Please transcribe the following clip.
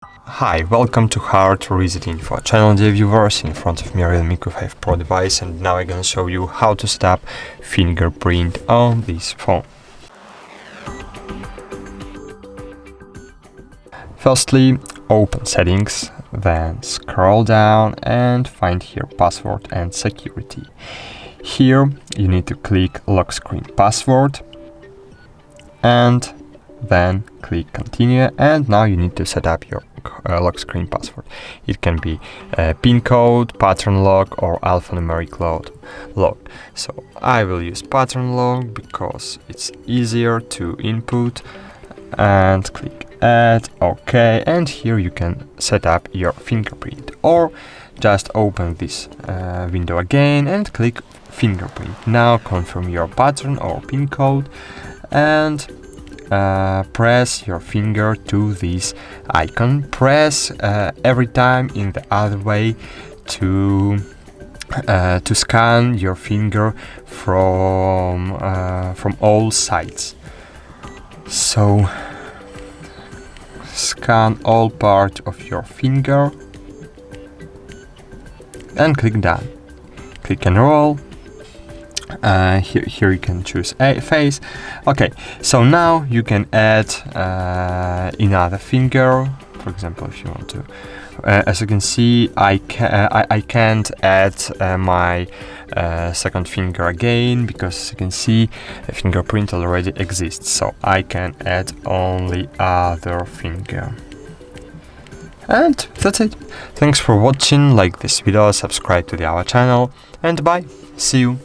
Hi, welcome to HardReset.Info, channel dear viewers. In front of me Realme Q5 Pro device, and now I'm gonna show you how to set up fingerprint on this phone. Firstly, open settings, then scroll down and find here password and security. Here you need to click lock screen password and then click continue, and now you need to set up your lock screen password. It can be pin code, pattern lock, or alphanumeric lock. So I will use pattern lock because it's easier to input, and click add, OK, and here you can set up your fingerprint, or just open this window again and click fingerprint. Now confirm your pattern or pin code and press your finger to this icon. Press every time in the other way to scan your finger from all sides. So scan all part of your finger and click done. Click enroll. Here you can choose a face. Okay, so now you can add another finger. For example, if you want to, as you can see, I can't add my second finger again because, as you can see, a fingerprint already exists. So I can add only other finger. And that's it. Thanks for watching. Like this video, subscribe to our channel, and bye. See you.